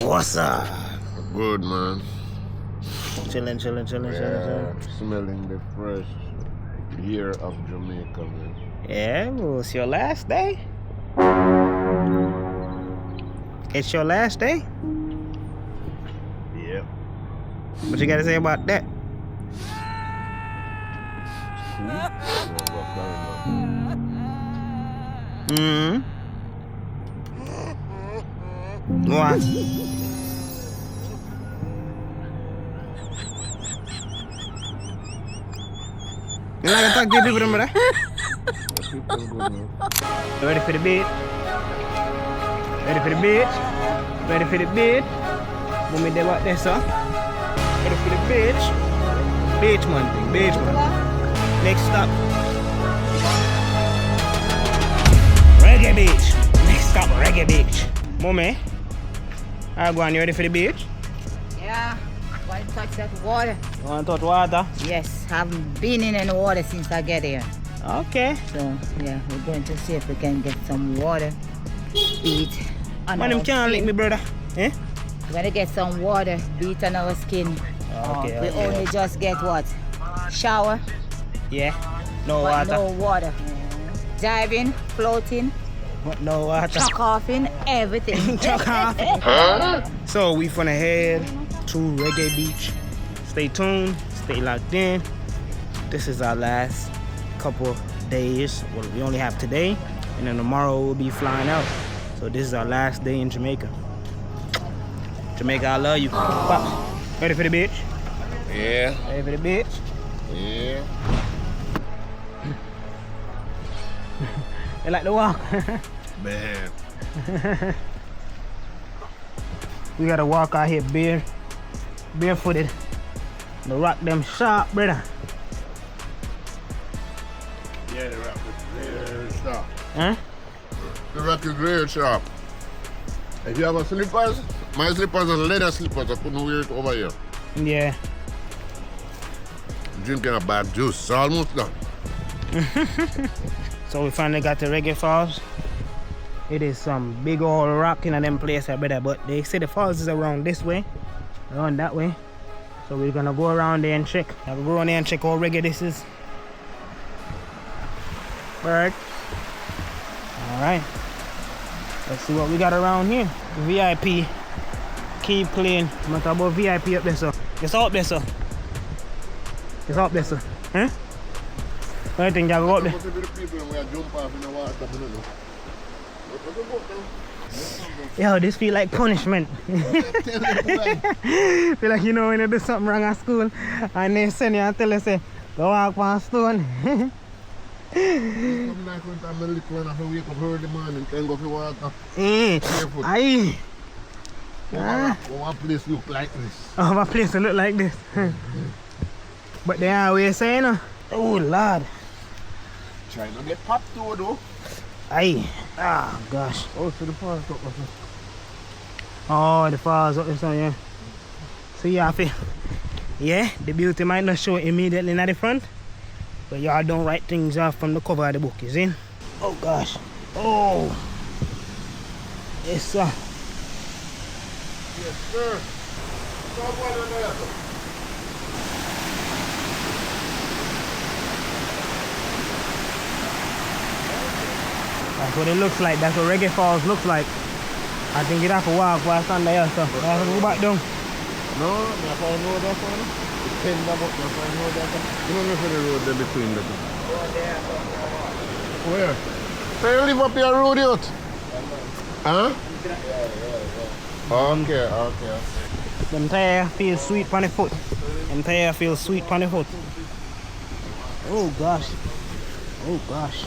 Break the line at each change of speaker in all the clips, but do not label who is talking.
What's up?
Good, man.
Chilling.
Smelling the fresh air of Jamaica, man.
Yeah, well, it's your last day. It's your last day?
Yeah.
What you gotta say about that? What? You like to talk to people, brother? Ready for the beat? Ready for the beat? Ready for the beat? What me do about this, sir? Ready for the beach? Beach man thing, beach man. Next stop. Reggae beach. Next stop, Reggae beach. Mommy, I go on, you ready for the beach?
Yeah, want to touch that water?
You want to touch water?
Yes, haven't been in any water since I get here.
Okay.
So, yeah, we're going to see if we can get some water. Beat on
Man,
our
him can't lick me, brother. Eh?
We're going to get some water, beat on our skin.
Okay,
We
okay.
only just get what? Shower,
Yeah. No
but
water.
no water. Diving, floating,
No water.
chuck offing, everything.
Chuck off. So we finna head to Reggae Beach. Stay tuned, stay locked in. This is our last couple days. Well, we only have today, and then tomorrow we'll be flying out. So this is our last day in Jamaica. Jamaica, I love you. Pop. Ready for the beach?
Yeah.
Ready for the beach?
Yeah.
You like to walk?
Man.
We gotta walk out here barefooted. The rock them sharp, brother.
Yeah, the rock is very sharp.
Huh?
The rock is very sharp. If you have a slippers, my slippers are leather slippers. I couldn't wear it over here.
Yeah.
Drinking a bad juice. It's almost done.
So we finally got to Reggae Falls. It is some big old rock in them places, brother. But they say the falls is around this way, around that way. So we're gonna go around there and check. I'll go around there and check how reggae this is. Alright. Alright. Let's see what we got around here. VIP. Keep playing. I'm not talking about VIP up there, sir. It's up there, sir. It's up there, sir. Huh? What do you think y'all go up there? Yo, this feel like punishment. Feel like, you know, when you do something wrong at school and they send you and tell you, say, go walk on stone. Aye.
One place look like this.
Oh, my place will look like this. But they always saying, oh, Lord.
Trying to get popped too, though.
Aye. Ah, gosh.
Oh, so the falls up.
Oh, the falls up this one, yeah. So yeah, yeah, the beauty might not show immediately in the front, but y'all don't write things off from the cover of the book, you see? Oh gosh. Oh. Yes, sir.
Yes, sir. Someone there.
That's what it looks like. That's what Reggae Falls looks like. I think you'd have to walk past under here, so I have to go back down.
No, if I know that one, depend about if I know that one. You don't know for the road there between them. Where? So you live up your road out? Huh? Okay.
Them tire feels sweet on the foot. Them tire feels sweet on the foot. Oh gosh. Oh gosh.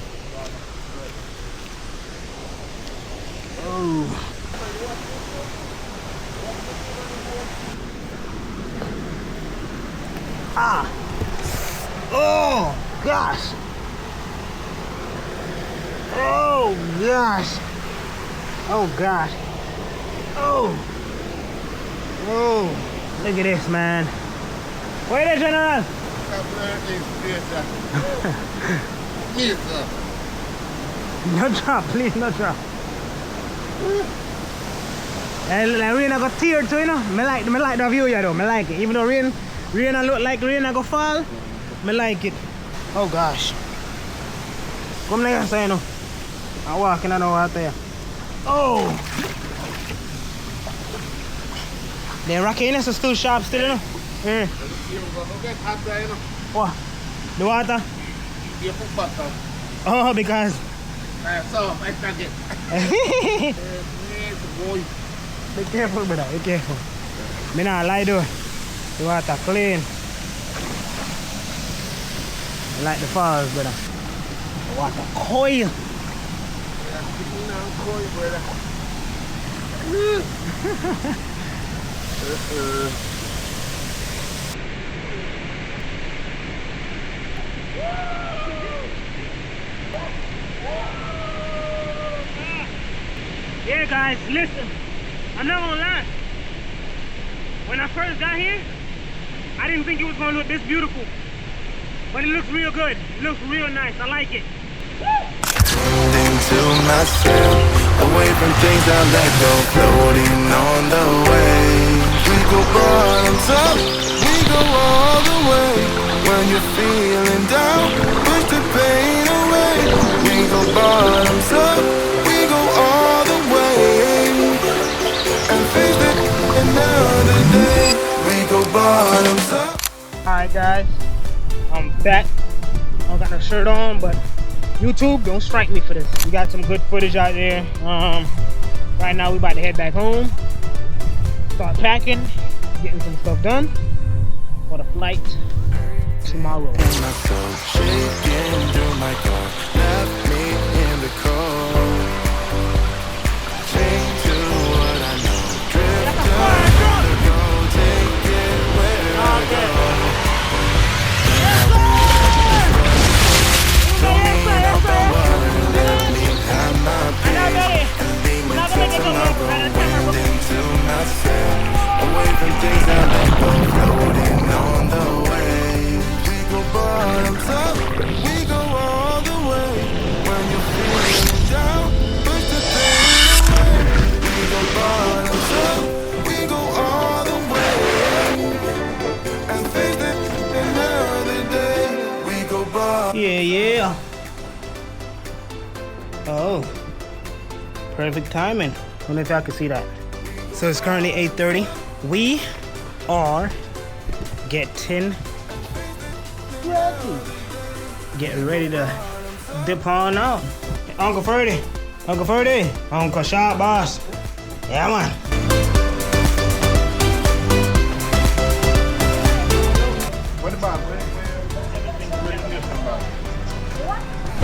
Oh. Ah. Oh gosh. Oh gosh. Oh gosh. Oh. Oh. Look at this, man. Wait there, General. No drop, please, no drop. And like rain I got tear too, you know. Me like the view here though. Me like it. Even though rain I look like rain I go fall. Me like it. Oh gosh. Come there, say no. I'm walking on the water. Oh. The rockiness is still sharp still, you know. Yeah. What? The water? Oh, because. Be careful, brother. Be careful. Me not lie though. The water clean. I like the falls, brother. The water coil. Yeah, guys, listen. I'm not gonna lie. When I first got here, I didn't think it was gonna look this beautiful. But it looks real good. It looks real nice. I like it.
Into myself, away from things I let go, floating on the way. We go bottoms up, we go all the way. When you're feeling down, push the pain away. We go bottoms up, we go all the way. And face it another day. We go bottoms up.
Alright guys, I'm back. I don't got no shirt on, but YouTube, don't strike me for this. We got some good footage out there. Right now we about to head back home. Start packing, getting some stuff done for the flight tomorrow.
My soul shaking through my car, left me in the cold. Chained to what I know, drifting, go take it where I go. Told me about the water, let me have my pain, and leave me till tomorrow. Went into myself, away from things I let go, floating on the way. We go bottoms up, we go all the way. When you're feeling down, push the pain away. We go bottoms up, we go all the way. And face it another day. We go bottoms.
Yeah. Oh, perfect timing. I don't know if y'all can see that. So it's currently 8:30. We are getting ready to dip on out. Uncle Ferdy, Uncle Shot Boss. Yeah, man.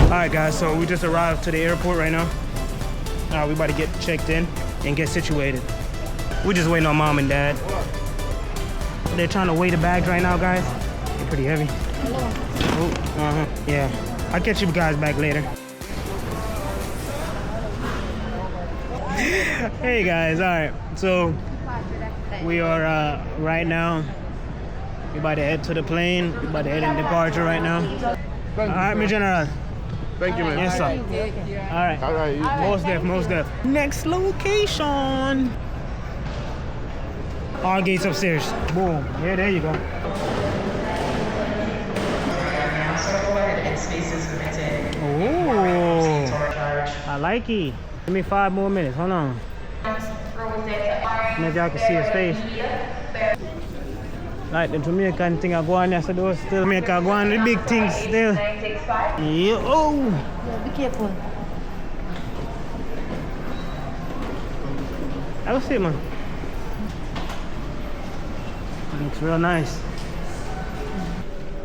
Alright guys, so we just arrived to the airport right now. We about to get checked in and get situated. We're just waiting on mom and dad. They're trying to weigh the bags right now, guys. They're pretty heavy. Oh, yeah. I'll catch you guys back later. Hey guys, alright. So we are right now. We're about to head to the plane. We're about to head in departure right now. Alright, my general.
Thank you, man.
Yes, sir. Alright.
Alright.
Most def. Next location. All gates upstairs. Boom. Yeah, there you go. Oh, I like it. Give me 5 more minutes. Hold on. Maybe y'all can see his face. Like the Jamaican thing I go on there, so those still Jamaica go on the big things still. Yeah. Oh.
Yeah, be careful.
I'll see, man. Looks real nice.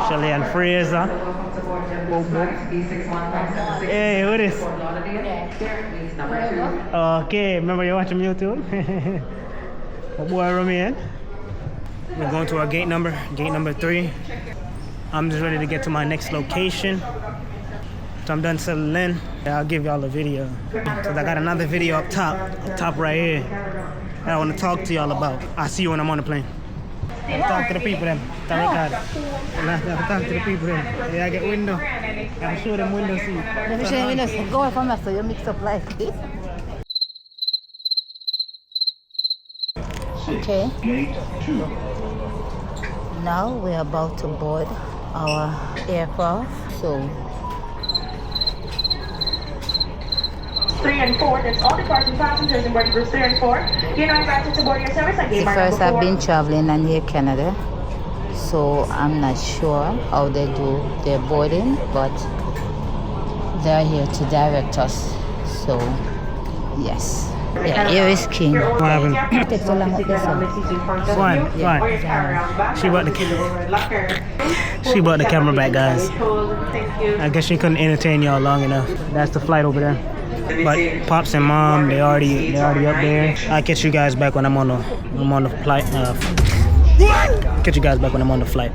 Shelly and Fraser. Hey, what is? Okay, remember you watching YouTube? My boy Romain. We're going to our gate number 3. I'm just ready to get to my next location. So I'm done settling in. I'll give y'all a video. Cause I got another video up top right here, that I want to talk to y'all about. I'll see you when I'm on the plane. I'll talk to the people then. I'll talk to the people then. Yeah, I get window. I'll show them window seat.
Let me show you window seat. Go away from us so you mix up like this. Okay. Now we're about to board our aircraft. So
3 and 4, that's all departing passengers in boarding groups 3 and 4. You're now invited to board your service at gate
first
number 4.
I've been traveling in Air Canada, so I'm not sure how they do their boarding, but they're here to direct us. So yes. Yeah, here is King.
What happened?
Take so long up this one.
Fine. She brought the camera back, guys. I guess she couldn't entertain y'all long enough. That's the flight over there. But Pops and Mom, they already up there. I'll catch you guys back when I'm on the flight. Catch you guys back when I'm on the flight.